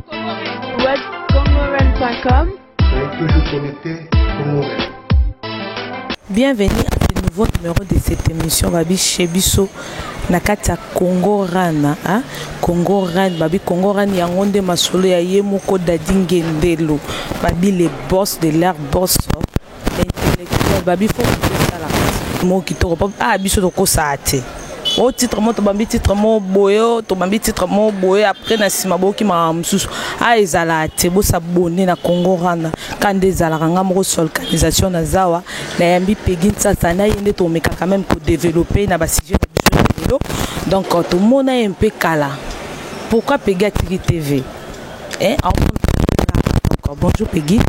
Webcongoren.com. Toujours connecté Congoren. Bienvenue à ce nouveau numéro de cette émission Babi Chebiso Nakata Congo Rana Congo Ran Babi Congo Ran yangonde masolo ya yemoko dadinge ndelo Babi les boss de l'air boss intellectuel Babi faut ça la mo kitoko biso to ko saate au titre mo to bambi titre mo boyo to bambi titre mo boyo après na sima boki ma msusu ezala te bo s'abonner na Congo Rana kande ezala nga mo sol organisation na zawa na yambi pegin sasa na yende to meka quand même pour développer na ba sujet donc tout le monde est un peu cala. Pourquoi Peggy Activity TV donc bonjour Peggy.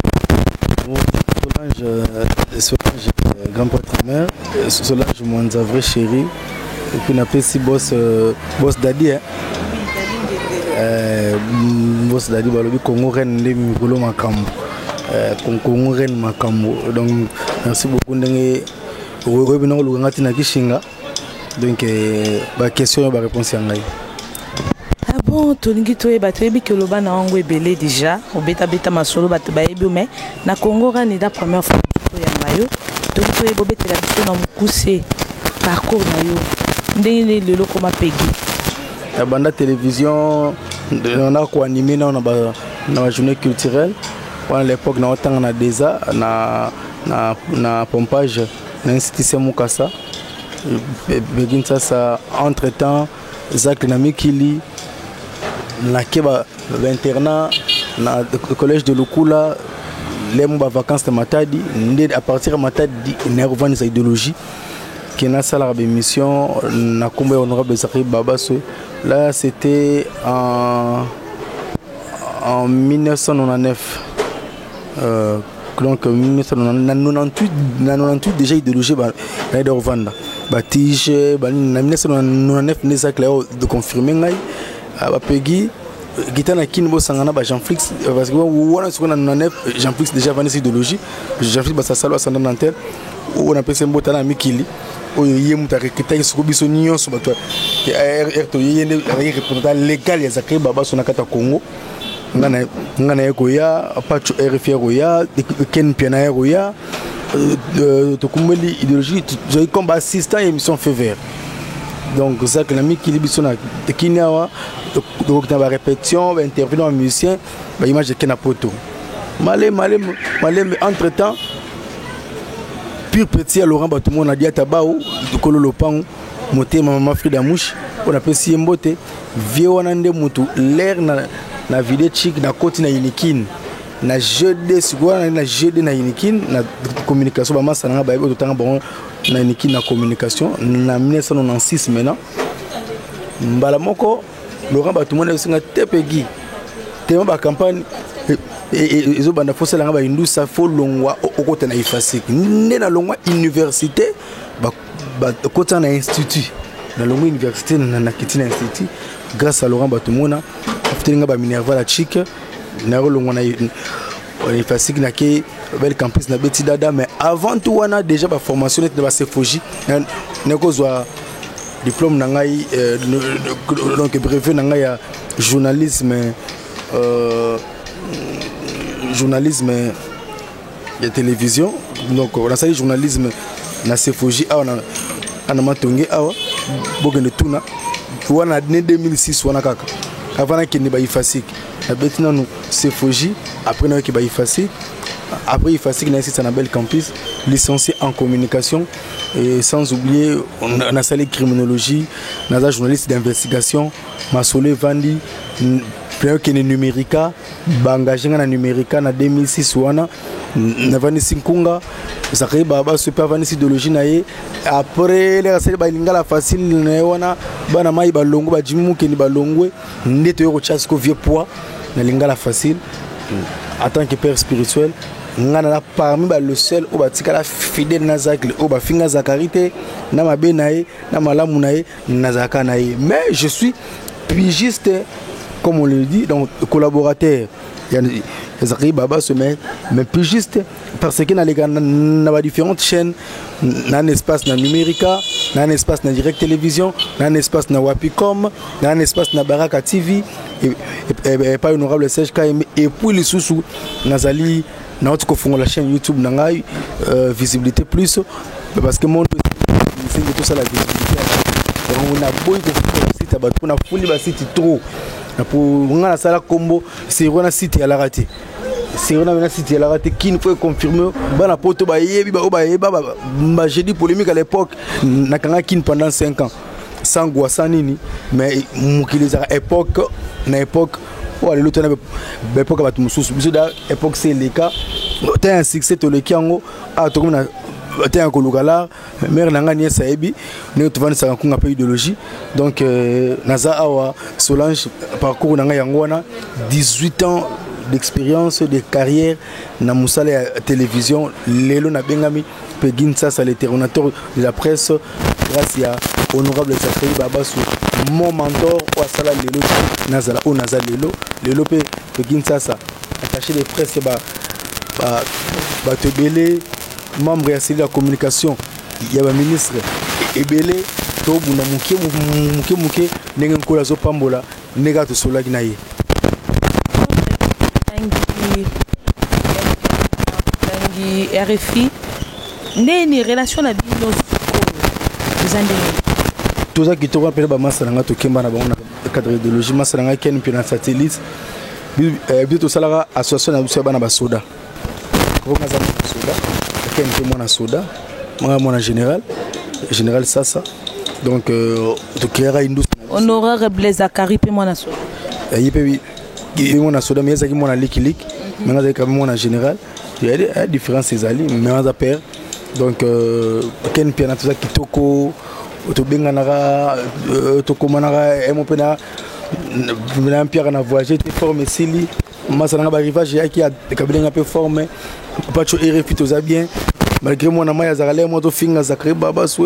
Solange grand-père-mère, Solange Mwanzavre chérie, et puis on appelle si boss Daddy. Boss Daddy, balobi Congo Ren le mikolo makambo. Congo Ren makambo. Donc merci beaucoup ndenge rebina ko lungati na kishinga. Donc ba question ba réponse yangai. Ah bon, tolingi to eba trebi ke loba na wango ebele déjà, obeta beta masolo bato ba ebi mais na Congo Rana da première fois ya mayo. Donc to ebo beta la biso na mukuse parcours na yo. Ndenge lelo koma Peggy. La bande télévision on a ko animé na na journée culturelle. À l'époque na otanga na Deza na pompage na institution Mukasa. Begin ça entre temps Zach Namikili na keba l'internat na le collège de Lukula les mois vacances de Matadi à partir de Matadi nervant sa idéologie qui n'a ça la émission na combat honorable Zakri Babasso là c'était en 1999 donc 1998 déjà idéologie là de revendre Batige, en 1999, nous avons confirmé que Peggy, Gitana Kinbo Sangana, Jean-Flix, parce que Jean-Flix déjà venu idéologie, Jean-Flix va s'asseoir à Nanterre, où on appelle ça Mbotana Mikili, où il y a un récrété sur Bissonion, sur toi, qui a représentant légal, il y a Zakri Baba sur Nakata Congo, Nana Goya, Pacho RFI Goya, Ken Piana Goya. De Kumbeli idéologie j'ai comme assistant à émission fait vert donc ça que l'ami qui libisona de Kinawa donc dans la répétition intervenant un musicien bah image de Kenapoto malé entre temps pire petit à Laurent Batumo na dia tabao de Kololo Pango monter maman Frida Mouche on appelle si mbote vieux wanande mutu l'air na vidéo chic na côté na Inikin na jeudi sigwa na jeudi na Inikin na communication ba masa na ba ebo tanga bon na Inikin na communication na 1996 maintenant mbala moko Laurent Batumo na singa tepegi tellement ba campagne ezo banda fosse la ba indusa fo longwa okota na ifasik ne na longwa université ba kota na institut na longwa université na kitina institut grâce à Laurent Batumo na aftelinga ba Minerva la chic na longwa na ifasik na ke bel campus na beti dada mais avant tout on a déjà ba formation de ba CFOJ na kozwa diplôme na ngai donc brevet na ngai ya journalisme et télévision donc on a sali journalisme na CFOJ ana matonge awa bogene tuna wana ne 2006 wana kaka avant que ne ba ifasik na beti nanu CFOJ après na ki ba ifasik après ifasik na ici na bel campus licencié en communication et sans oublier on a sali criminologie na journaliste d'investigation Masole Vandi que ne numérica bangagé na numérica na 2006 wana na vani sinkunga Zakri Baba super vani idéologie na ye après les raseli ba lingala facile na wana bana mai balongo ba jimu ke ni balongwe ndeto yo chance ko vieux poids na lingala facile en tant que père spirituel ngana na parmi ba le seul o batika la fidèle na Zakri o ba finga Zakarité na mabe na ye na malamu na ye na zakana ye mais je suis pigiste comme on le dit, donc collaborateur, Zakri Baba se met, mais plus juste parce qu'il y a différentes chaînes, il y a un espace dans Numérica, il y a un espace dans Direct Télévision, il y a un espace dans Wapicom, il y a un espace dans Baraka TV, et pas honorable Serge Kaime et puis les sous nazali na autre ko la chaîne YouTube nangai visibilité plus parce que mon c'est tout ça la visibilité on a beau de site ba on a fuli ba site trop pour on a sala combo c'est on a site à la raté c'est on a site à la raté qui ne peut confirmer ba na poto ba yebi ba j'ai dit polémique à l'époque na kanga kin pendant 5 ans sans gwa sans nini mais mukiliza époque na époque ou le temps époque ba tumususu biso da époque c'est les cas t'as un succès to le kiango a to comme na t'es un kolugala mère nanga ni saebi ne to vendre ça kunga peu idéologie donc naza awa Solange parcours nanga yangwana 18 ans d'expérience de carrière na musala télévision lelo na bengami Pegin ça l'éternateur de la presse grâce à honorable Zachary Babasu mon mentor ou sala lelo nazala o nazala lelo Pegin ça attaché de presse ba te belé membre de la communication il y a un ministre ebele to buna muke nenga nkola zo pambola nega to sola ginaye tangi RFI neni relation na bino zande tout ça qui to rappelle ba masanga to kemba na ba na cadre idéologie masanga ken puis na satellite bi to sala association na biso ba na ba soda ko ngaza soda ken ke mona soda mona général Sassa donc to créera industrie honoraire Blaise Zakari pe mona soda yipe bi mona soda mais ezaki mona likilik mais ngaza ka mona général il y a des différences ezali mais ngaza père donc ken pia na tout ça kitoko to benganaka to komanaka emo pena na pierre na voyager te former sili masana ba rivage yaki a kabila peu formé pacho RFI to za bien malgré moi na maya zakale moi to finga Zachary Babasu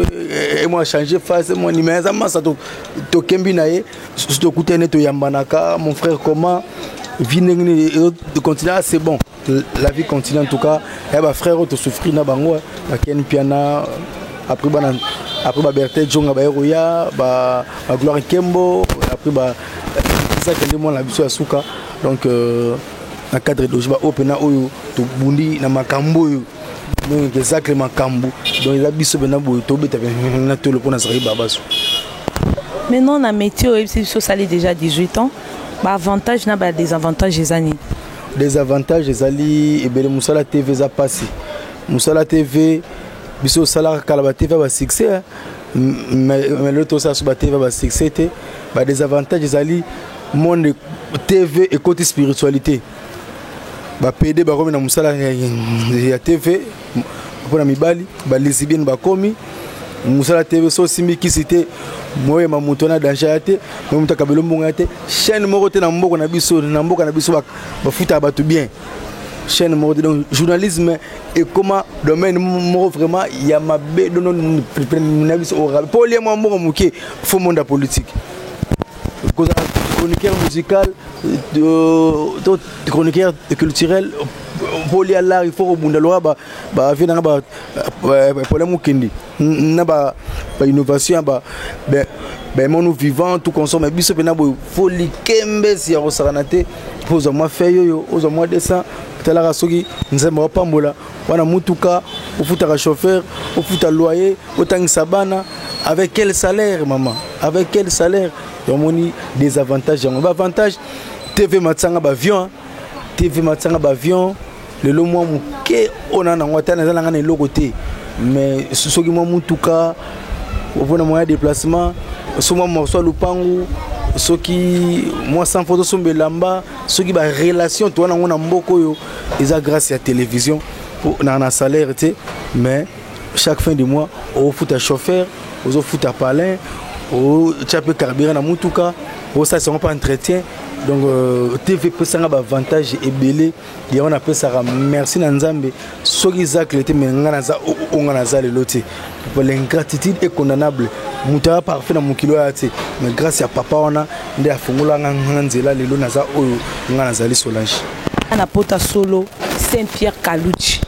et moi changer face moi ni mais masa to kembi na ye to kutene to yambanaka mon frère comment vini de continuer c'est bon la vie continue en tout cas et ba frère to souffrir na bango ba ken piana après ba Berthe Jonga ba Eroya ba Gloire Kembo après ba ça que moi la biso ya suka donc na cadre de ba opena oyo to bundi na makambo yo donc exactement makambo donc la biso bena bo to beta na to le pona Zachary Babasu maintenant na métier so sali déjà 18 ans ba avantage na ba désavantage ezani des avantages ezali et bele musala TV za passé musala TV biso sala kala TV ba succès mais le to ça ba TV ba succès té ba des avantages ezali monde TV et côté spiritualité ba PD ba comme na musala ya TV pour na mibali ba lesbienne ba komi musala TV so simbi ki cité moye mamutona danjate mo mutaka belombo ngate chaîne moko te na mboko na biso ba futa ba tout bien chaîne moko donc journalisme et comment domaine moko vraiment il y a ma be don na biso oral pour les mo moko muke fo monde politique cause chroniqueur musical de chroniqueur culturel pour les l'art il faut bunda loi ba vina ba problème kindi na ba innovation ba mon vivant tout consomme biso pena bo folie kembe si ya rosaranate poza moi fait yo oza moi descend tala soki nzemba pambola wana mutuka ufuta chauffeur ufuta loyer otangisa bana avec quel salaire maman avec quel salaire yomoni des avantages ba avantage TV matsanga ba avion le lo moi muke ona na ngwata na zalanga na lokote mais soki moi mutuka on a moyen de déplacement souvent moi soit lupangu soki moi sans photo sombe lamba soki ba relation to na ngona mboko yo eza grâce à télévision na salaire tu mais chaque fin de mois au foot à chauffeur au foot à palin au chape carburant na mutuka au ça c'est pas entretien donc TV peut ça ba avantage et belé et on appelle ça merci na nzambe soki zakle te mais ngana za ngana za le loté pour l'ingratitude est condamnable muta parfait na mukilo ya te mais grâce à papa ona nde afungola nganzela lelo na za oyo ngana za li Solange na pota solo Saint-Pierre Kaluchi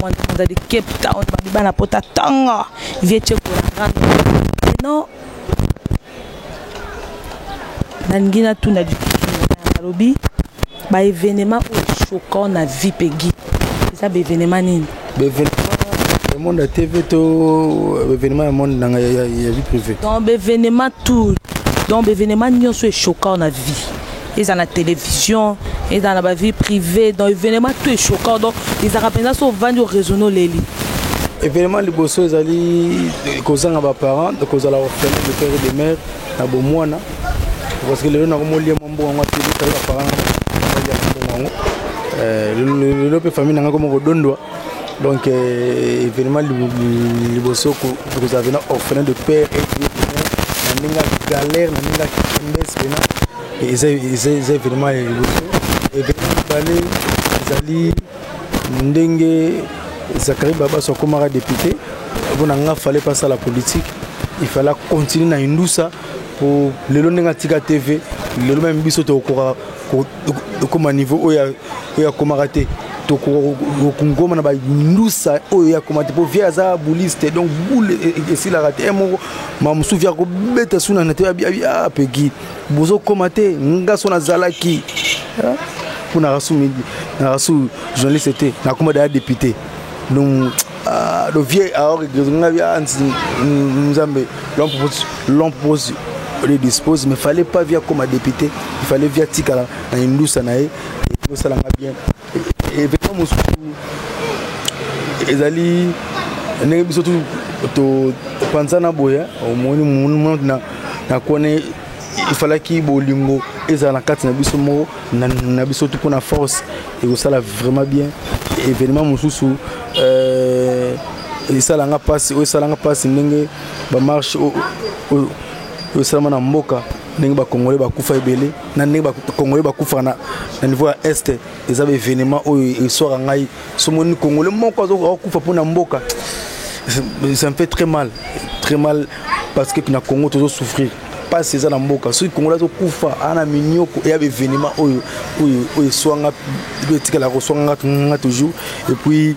moi de Cape Town na pota tanga vietche ko non nangina tout na du lobby ba événement choquant na vie Peggy ça ba événement nini le monde à TV to événement le monde dans ya vie privée donc événement tout donc événement nyonso est choquant na vie et dans la télévision et dans la vie privée donc événement tout est choquant donc ils rappellent ça au vendre raisonner leli événement liboso ezali kozanga ba parents kozala orphelin de père et de mère na bomwana parce que le na komolia mambo ngwa tili kala parents le pe famille nanga comme kodondwa donc événement liboso kozavena orphelin de père et de mère na ninga galère na ninga mbes bena et ces événements liboso événement balé ezali ndenge Zachary Baba son camarade député il fallait passer à la politique il fallait continuer à Indoussa pour le long de Tika TV le même biso to comme niveau où il y a camarade to Congo na ba Indoussa où il y a camarade pour via za bouliste donc boule et si la raté mo ma souvient ko beta suna na te a Peggy bozo commenter nga sona zalaki pour na rasu journaliste était na commande député donc le vieux alors l'on propose le dispose mais fallait pas via comme député il fallait via Tikala na Indoussa na et ça l'a bien et vraiment ezali ndenge biso to panzana boya au moins na connaît il fallait qu'il bolingo ezala na kati na biso mo na biso tout pour na force et ça l'a vraiment bien événement mususu et ça l'a passe ndenge ba marche au salama na mboka ndenge ba congolais ba kufa ebele na ndenge ba congolais ba kufa na niveau à est les événements au soir ngai somoni congolais moko azo kufa pour na mboka ça me fait très mal parce que na Congo toujours souffrir pas ces na mboka so congolais azo kufa ana minyoko et événement au soanga etika la roswanga toujours et puis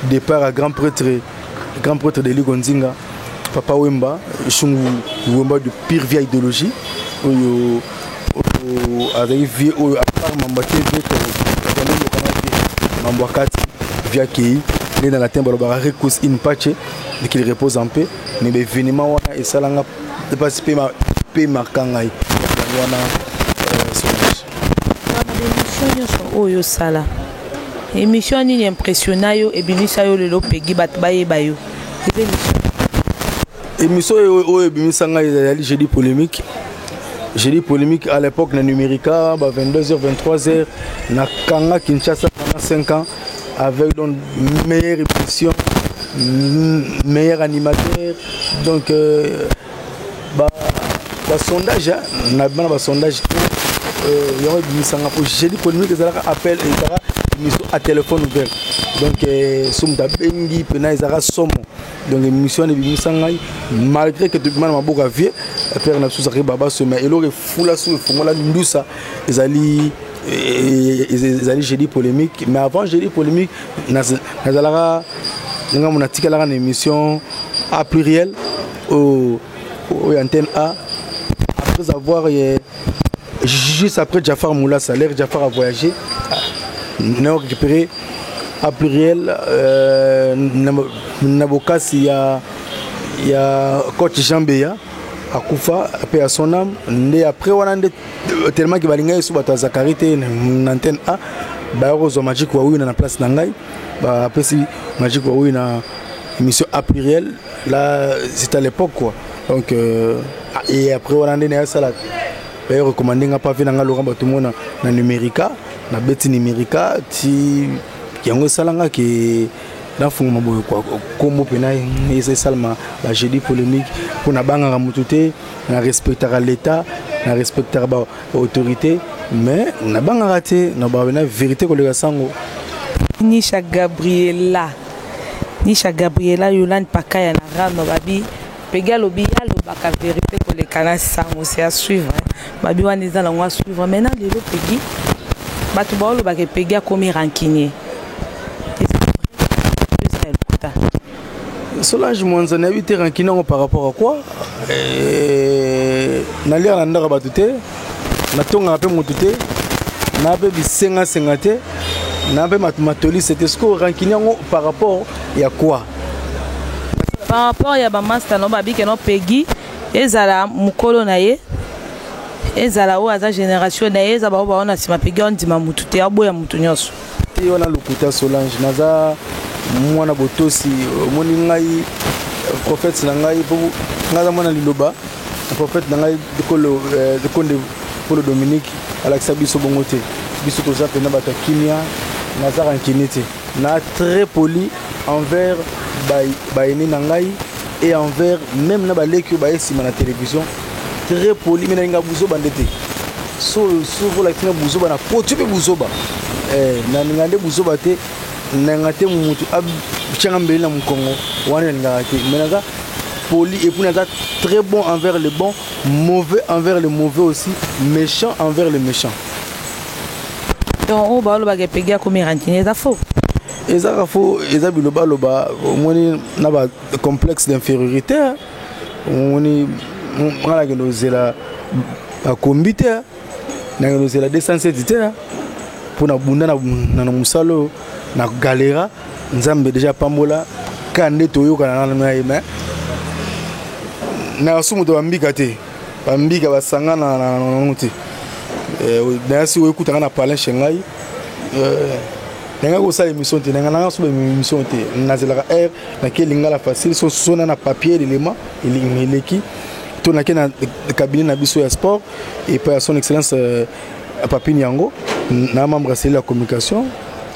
départ à grand prêtre de Ligonzinga Papa Wemba Shungu Wemba de pire vieille idéologie oyo arrivé au à part Mamba TV Mamba Kati via qui est dans la tembe ba recus in pace qu'il repose en paix mais l'événement wana et ça langa de participer ma pe markangai wana oyo sala émission ni impressionnant yo et binisa yo lelo Peggy bat baye bayo émission oyo binisa ngai jeudi polémique à l'époque na numérica 22h 23h na Kanga Kinshasa pendant 5 ans avec donc meilleure émission meilleur animateur donc sondage na bana sondage yoro bimisanga po jeudi polémique ezalaka appel ezalaka émission à téléphone ouvert donc somta bengi pena ezalaka somo donc émission de bimisanga malgré que tout le monde m'a beaucoup vie père na Zachary Baba se mais elore fula sou fongola ndusa ezali jeudi polémique mais avant jeudi polémique nazalaka nga mona tikalaka na émission à pluriel au antenne A après avoir juste après Jafar Moula Salaire Jafar a voyagé nous avons récupéré à pluriel Nabokasi il y a coach Jambeya à Koufa après à son âme et après on a tellement que balinga sur bata Zachary na antenne A ba rozo magique wa na place nangai ba après si magique wa na émission à pluriel là c'était à l'époque quoi donc et après on a ndé salade ba recommandé nga pas venanga Laurent Batumona na numérica na beti numérica ti yango salanga ke dans fond maboyo quoi comme pena ese salma la jeudi polémique pour na banga mututé na respectera l'état na respectera ba autorité mais na banga raté na ba na vérité ko le sango Nisha Gabriela Yolande Pakaya na rano babi Peggy lobi yalo baka vérité ko le canal sango c'est à suivre babi wana ezala ngwa suivre maintenant lelo Peggy batu ba lo baka Peggy a komi rankinier Solange Mwanzana a 8 rankinier par rapport à quoi Nalia Nandara Batute na tonga pe motute na pe bisenga sengate na pe matoli c'était ce qu'on rankinyango par rapport ya quoi par rapport ya ba master no ba bike no pegi ezala mukolo na ye ezala o aza génération na ye ezaba ba ona sima pegi on dima mutute aboya mutu nyonso te wana lokuta Solange naza mwana botosi moni ngai prophète na ngai po ngaza mwana liloba prophète na ngai de konde Polo Dominique alakisa biso bongo te biso toza pena bato kimia naza rankini te na très poli envers baeni na ngai et envers même na baleki ba esima na télévision très poli mais nga buzoba ndete so vola kina buzoba na poto pe buzoba na ngande buzoba te na ngate mutu abchanga mbele na mkongo wana ngate mais naza poli et puis naza très bon envers les bons, mauvais envers les mauvais aussi, méchant envers les méchants. Donc on va le pegi à combien rantine ça faux. Et ça faux, et ça biloba loba, on n'a pas complexe d'infériorité. On a gagné la combité, on a gagné la désensibilité pour na bunda na musalo na galera, nzambe déjà pambola, kande toyo kana na yema. Na sumu to bambika te bambika basanga na noti na si we kutanga na parler chengai nga ko sa émission te nga so émission te na zela air na kelinga la facile so sona na papier l'élément ileki to na kena cabinet na biso ya sport et par son excellence Papi Nyango na membre de la communication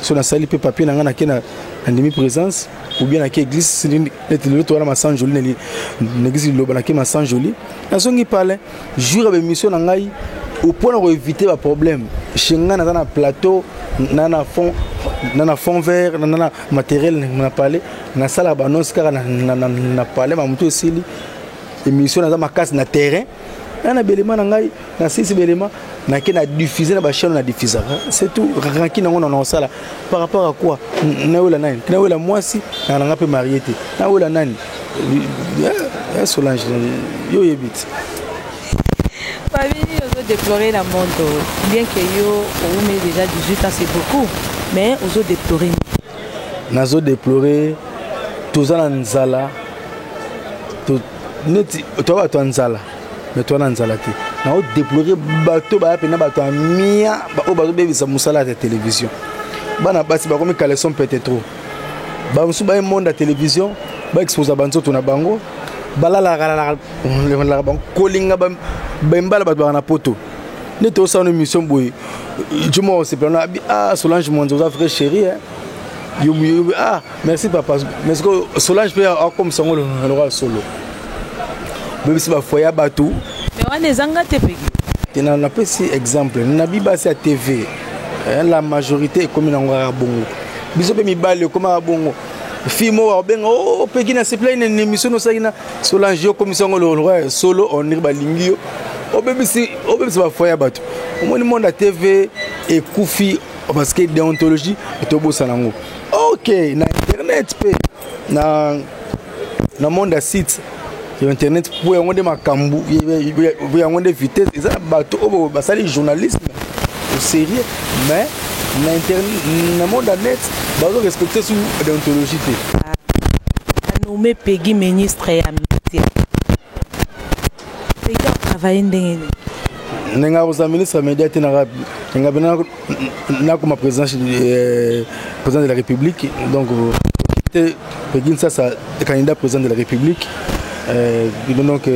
so na sali pe papier na nga na kena en demi présence ou bien à qui église le tour ma sang joli l'église loba na qui ma sang joli na songi parler jour avec mission na ngai au point de éviter les problèmes chez nga na plateau na fond vert na matériel na parler na sala banos car na parler ma mutu aussi émission na ma casse na terrain na belema na ngai na sisi belema na qui na diffuser na ba chaîne na diffuser c'est tout ranki na on ça là par rapport à quoi na wala nani na wala moi si na nga pe marié te na wala nani Solange yo yebit famille on déplorer la monde bien que yo on met déjà 18 ans c'est beaucoup mais on déplorer nazo déplorer tous en nzala to neti to ba to nzala mais toi nzala te na déplorer bateau ba pena bateau mia ba o bateau bebisa musala de télévision bana basi ba comme caleçon peut-être trop ba musu ba monde à télévision ba exposer banzo to na bango balala la bango kolinga ba mbala ba na poto ne to sa une émission boy je moi c'est plan Solange mon Dieu frère chéri yo merci papa mais que Solange peut comme son le roi solo bebisi ba foya bateau mais on est zanga te pegi tena na pesi exemple na biba c'est à TV la majorité est comme na ngara bongo biso pe mibale comme a bongo fimo wa benga pegi na se plaît une émission no sakina Solange yo comme son le roi solo on ir balingio bebisi ba foya bateau au monde à TV et koufi parce que déontologie to bossa nango OK na internet pe na monde à site internet pour y ma makambu y a de vitesse ils ont bateau bah ça les journalistes au sérieux mais l'internet le monde net bah on respecter sous déontologie a nommé Peggy ministre et métier Peggy travailler ndenge nenga aux ministre média tenara nenga bena na comme président de la République donc Peggy ça candidat président de la République donc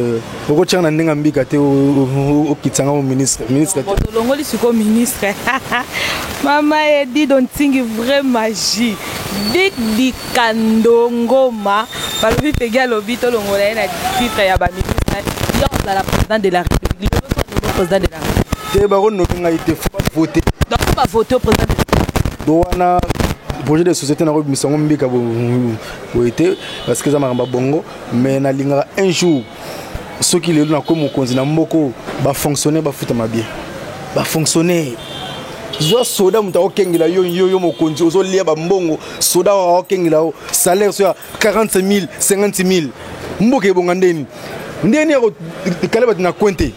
au tient na ndinga mbika te au kitanga au ministre longoli siko ministre mama edi don tingi vrai magie dik di kandongoma balobi Peggy alobi to longola na titre ya ba ministre yo la président de la République le président de la République te ba ronno nga ite voter donc on va voter au président doana projet de société na robisango mbika bo été parce que ça m'a bongo mais na linga un jour ceux qui le na comme konzi na mboko ba fonctionner ba futa ma bien ba fonctionner zo soda muta okengila yo mokonzi ozo lia ba mbongo soda wa okengila salaire sur 40,000 50,000 mboke bonga ndeni ya kaleba na kwente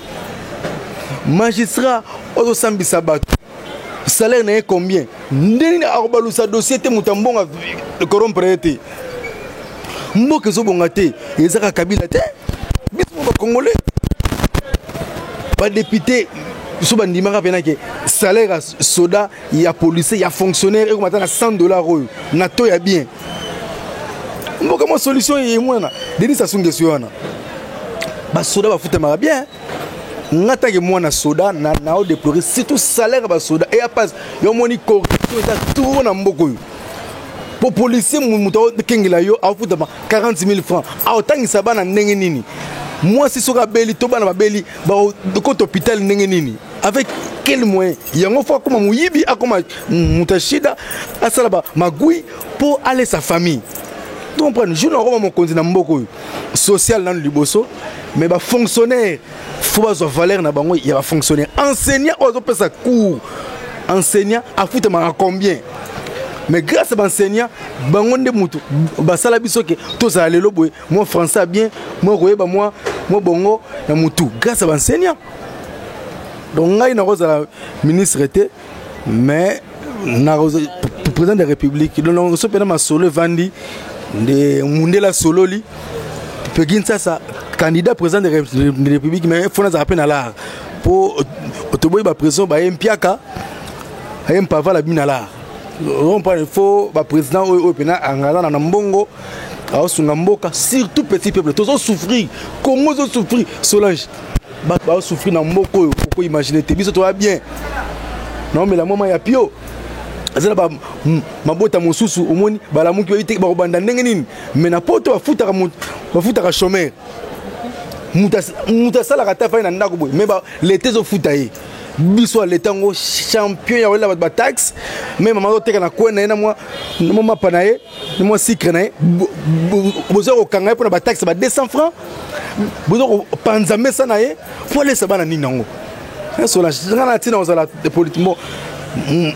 magistrat ozo sambisa bato salaire na combien ndeni akobalusa dossier te mutambonga corrompre te mboka zo bonga te ezaka Kabila te biso ba congolais ba député so bandimaka pena ke salaire ya soda ya policier ya fonctionnaire et komata na $100 oyo na to ya bien mboka mo solution ye mwana Denis Sassou Nguesso wana ba soda ba futamaka bien ngata ke mwana soda na o déplorer surtout salaire ba soda et pas yo moni corruption ta tout na mboko yo pour policier muto kengela yo a futama 40,000 francs a otangisa bana ndenge nini moi si soka beli to bana babeli ba ko hôpital ndenge nini avec quel moyen yango fa comme muyibi akoma mutashida asala ba magui pour aller sa famille donc prendre je n'aura mon konzi na mboko social dans liboso mais ba fonctionnaire faut ba valeur na bango ya ba fonctionnaire enseignant ozo pesa cours enseignant a futama à combien mais grâce à l'enseignant bango nde mutu basala biso ke to za lelo boy moi français bien moi royeba moi bongo na mutu grâce à l'enseignant donc ngai na roza ministre était mais na roza président de la République donc so pena ma solo vandi de mundela sololi pegin ça candidat président de la République mais faut na appel à l'art pour otoboy ba président ba mpiaka ayem pava la binala on parle faut ba président o pena angala na mbongo a sunga mboka surtout petit peuple tous souffrir comment ils souffrir Solange ba souffrir na mboko ko imaginer te biso to va bien non mais la maman ya pio azala ba mabota mosusu omoni bala muki oyite ba kobanda ndenge nini mais na poto bafuta ka chômeur muta sala ka tafa na ndako boy mais ba l'été zo futa ye biso l'état ngo champion ya wala ba taxe mais maman zo teka na kwena na moi mapanaye ni moi sikre na bozo ko kanga pour ba taxe ba 200 francs bozo panza mesa na ye pour laisser bana nini ngo so la ngana tina ozala politiquement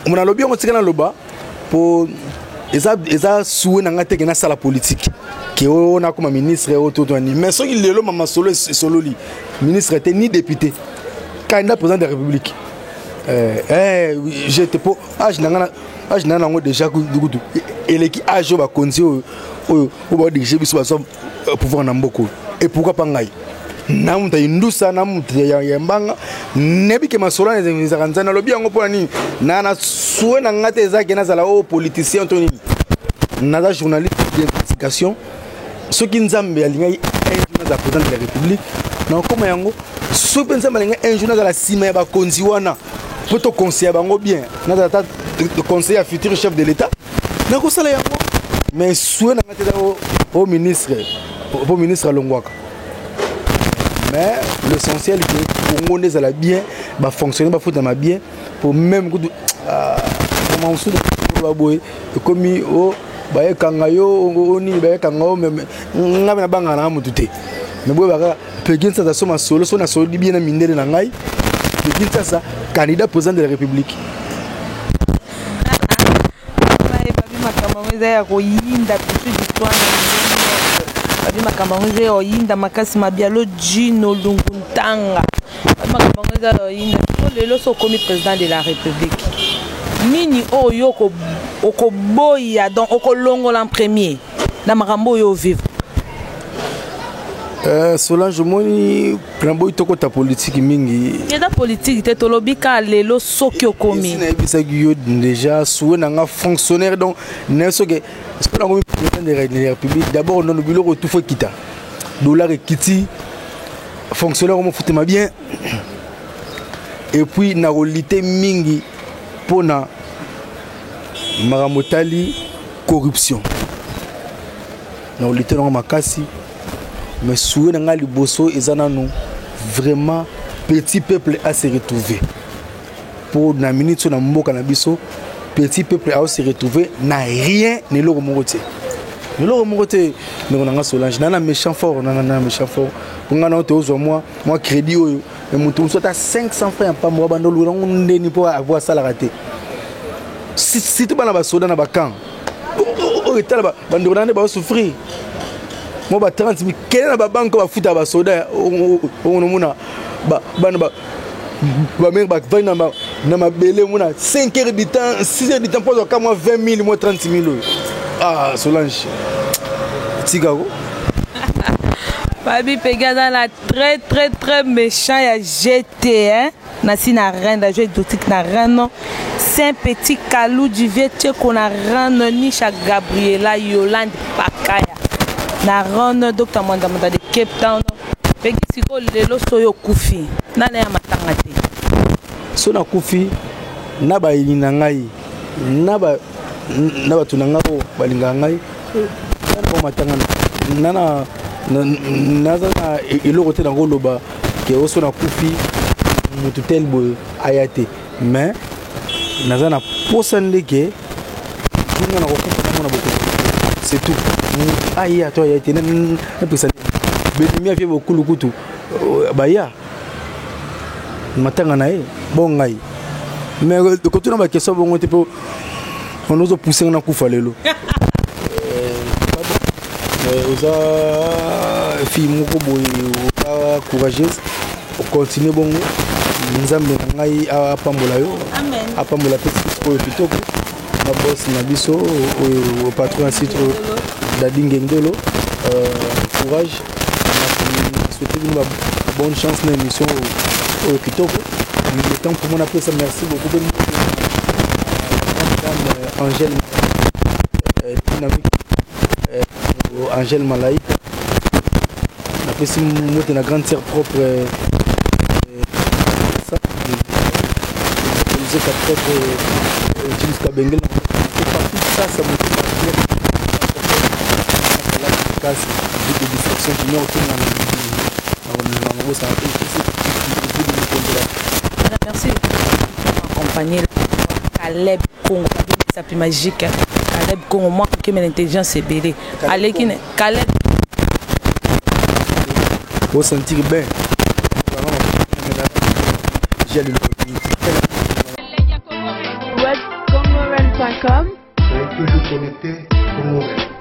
mon lobby on tika na loba pour eza soué na ngate ke na sala politique ke on a comme ministre autour ni mais so il lelo mama solo li ministre était ni député candidat président de la République j'étais pour âge nana ngo déjà kudu eleki âge ba konzi o ba diriger biso ba pouvoir na mboko et pourquoi pas ngai na muta indusa na muta ya mbanga nebi ke masola za kanzana lobi yango pona nini na soué na ngate ezaki na zala o politicien to nini na journaliste d'investigation ce qui nzambe ya lingai un journal président de la République na koma yango ce qui nzambe lingai un journal la sima ya ba konzi wana poto conseiller bango bien na data de conseiller à futur chef de l'état na ko sala yango mais soué na ngate au ministre Longwaka. Mais l'essentiel est que Congo n'est bien, va fonctionner, va foutre dans bien, pour même que comment on se dit, comme au baye kangayo, oni baye kangao, mais n'a pas bangana mututé. Mais bon, pegin ça soma solo, son a solo bien à miner de nangai, pegin ça candidat président de la République. Makambangoze oyinda makasi mabialo Gino Lunguntanga makambangoze oyinda lelo so komi président de la République nini oyo okoboya donc okolongola en premier na makambo yo vivre Solange moni prambo itoko ta politique mingi ta politique te tolobika lelo soki okomi na bisagi yo déjà soué na fonctionnaire donc neso que c'est pas comme président de la République d'abord non le bureau tout faut quitter dollar et kiti fonctionnaire comme foutema bien et puis na rolité mingi pona maramotali corruption na rolité na makasi mais soué na liboso ezana nous vraiment petit peuple à se retrouver pour na minute na mboka na biso petit peuple à se retrouver n'a rien ne lo mokote ne lo mokote ne na Solange na méchant fort na méchant fort pour ngana to zo moi crédit oyo et mutu so ta 500 francs pas moi bando lo ndeni pour avoir ça la raté si tu bana ba soda na ba camp o etala ba bando na ba souffrir moi ba 30 000 quel na ba banque ba futa ba soda on mona ba bamere bavai na mabele mona 5 heures du temps 6 heures du temps mpo zoka mwa 20 000 mwa 30 000 oyo. Ah, Solange tikako Babi Pegada la très méchant ya GT hein. Nasi na reine da jeu exotique na reine. C'est un petit calou du vieux tcheko na reine Nisha Gabriela Yolande Pakaya. Na reine Dr. Mwanda de Cape Town. Pegi siko lelo soyo kufi. Nana ya matanga te. So na kufi na ba ilina ngai. Na ba tunanga o balinga ngai. Na ba matanga nana naza na eloko te nango loba ke oso na kufi mutu tel boy ayate mais naza na posa ndeke kinga na kokufa na boko c'est tout aya to ayate na pesa benimi afie bokulu kutu baya matanga na e bongai mais ko tuna ba question bongo te po on ozo pousser na kufa lelo oza fille moko boye oza courageuse ocontinue bongo nzambe na ngai apambola yo apambola pe oyo kitoko na boss na biso oyo patron ya site Dadi Ngengdolo courage souhaiter une bonne chance na émission oyo kitoko le temps pour mon appel ça merci beaucoup madame Angèle dynamique Angèle Malaïka on appelle ça la grande sœur propre ça c'est propre jusqu'à Benguel ça me de distraction qui nous merci accompagner Caleb Congo ça plus magique Caleb Congo moi qui m'a l'intelligence c'est belé Caleb faut sentir bien j'ai l'opportunité webcongoren.com. Soyez toujours connectés, Congo Red.